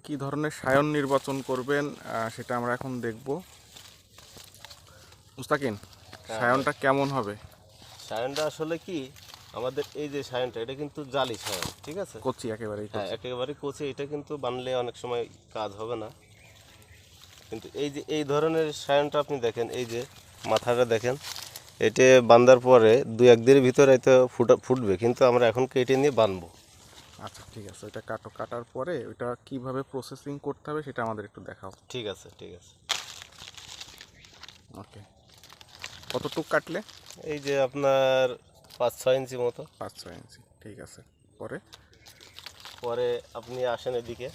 কি ধরনের সায়ন নির্বাচন করবেন সেটা আমরা এখন দেখব। মুস্তাকিন, সায়নটা কেমন হবে? সায়নটা আসলে কি, আমাদের এই যে সায়নটা এটা কিন্তু জালি সায়ন, ঠিক আছে? কচি, একেবারেই হ্যাঁ, কচি। একেবারে কচি। এটা কিন্তু বানলে অনেক সময় কাজ হবে না। কিন্তু এই যে এই ধরনের সায়নটা আপনি দেখেন, এই যে মাথাটা দেখেন, এটা বাঁধার পরে 2-1 দিনের ভিতরে হয়তো ফুটবে, কিন্তু আমরা এখন কেটে নিয়ে বানবো। আচ্ছা ঠিক আছে, ওইটা কাটো, কাটার পরে ওইটা কিভাবে প্রসেসিং করতে হবে সেটা আমাদের একটু দেখাও। ঠিক আছে, ঠিক আছে। ওকে, কতটুক কাটলে? এই যে আপনার 5-6 ইঞ্চি মতো। 5-6 ইঞ্চি, ঠিক আছে। পরে পরে আপনি আসেন এদিকে,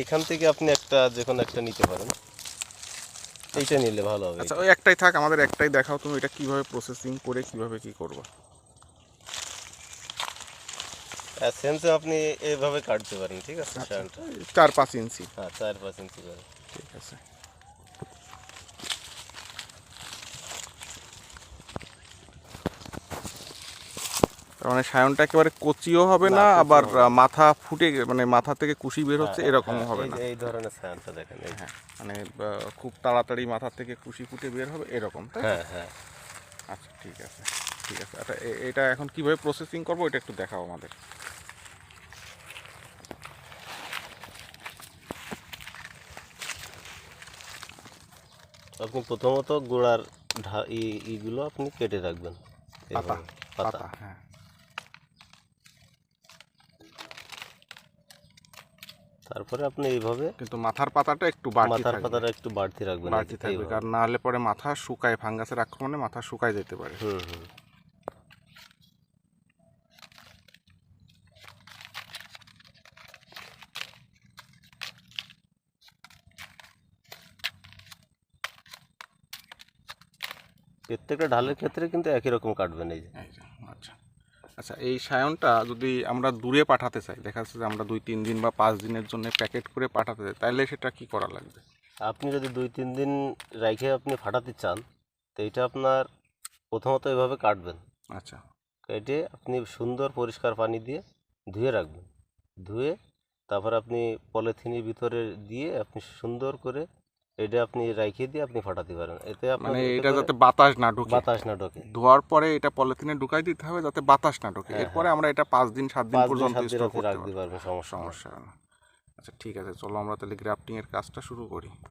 এইখান থেকে আপনি একটা যে কোনো একটা নিতে পারেন, এইটা নিলে ভালো হবে। আচ্ছা, ওই একটাই থাক, আমাদের একটাই দেখাও তুমি, এটা কিভাবে প্রসেসিং করে কিভাবে কি করবো। সেন্সে আপনি এইভাবে কাটতে পারেন, ঠিক আছে? সায়নটা 4-5 ইঞ্চি, হ্যাঁ 4-5 ইঞ্চি করে। ঠিক আছে। তার মানে সায়নটা একেবারে কচিও হবে না, আবার মাথা ফুটে মানে মাথা থেকে কুশি বের হচ্ছে এরকমও হবে না। এই ধরনের সায়নটা দেখেন, এই হ্যাঁ, মানে খুব তাড়াতাড়ি মাথা থেকে কুশি ফুটে বের হবে এরকম, তাই তো? হ্যাঁ হ্যাঁ। আচ্ছা ঠিক আছে, ঠিক আছে। আচ্ছা এটা এখন কিভাবে প্রসেসিং করবো এটা একটু দেখাও আমাদের। আপনি প্রথমত গোড়ার ইগুলো আপনি কেটে রাখবেন, পাতা, এইভাবে, পাতা। পাতা, হ্যাঁ। তারপরে আপনি এইভাবে কিন্তু মাথার পাতাটা একটু বাড়তি মাথার থাকবে, পাতাটা একটু বাড়তি রাখবেন, বাড়তি থাকবে, এইভাবে। কারণ না হলে পরে মাথা শুকায়, ফাঙ্গাসের আক্রমণে মাথা শুকায় যেতে পারে। হুম হুম। প্রত্যেকটা ঢালের ক্ষেত্রে কিন্তু একই রকম কাটবেন, এই যে। এই যে, আচ্ছা আচ্ছা। এই সায়নটা যদি আমরা দূরে পাঠাতে চাই, দেখা যাচ্ছে যে আমরা 2-3 দিন বা 5 দিনের জন্য প্যাকেট করে পাঠাতে চাই, তাহলে সেটা কি করা লাগবে? আপনি যদি 2-3 দিন রেখে আপনি ফাটাতে চান, তো এইটা আপনার প্রথমত এভাবে কাটবেন। আচ্ছা, কেটে আপনি সুন্দর পরিষ্কার পানি দিয়ে ধুয়ে রাখবেন। ধুয়ে তারপর আপনি পলিথিনের ভিতরে দিয়ে আপনি সুন্দর করে এটা আপনি রেখে দিয়ে আপনি ফাটাতে পারেন। এতে আপনার মানে এটা যাতে বাতাস না ঢোকে, বাতাস না ঢোকে। ধোয়ার পরে এটা পলিথিনে ঢুকাই দিতে হবে যাতে বাতাস না ঢোকে। হ্যাঁ, এরপরে আমরা এটা 5-7 দিন 5 দিন পর্যন্ত 7 দিন স্টোর আপনি করতে রাখতে পারবো, পারবেন, সমস্যা নেই। সমস্যা না। আচ্ছা ঠিক আছে, চলো আমরা তাহলে গ্রাফটিং এর কাজটা শুরু করি।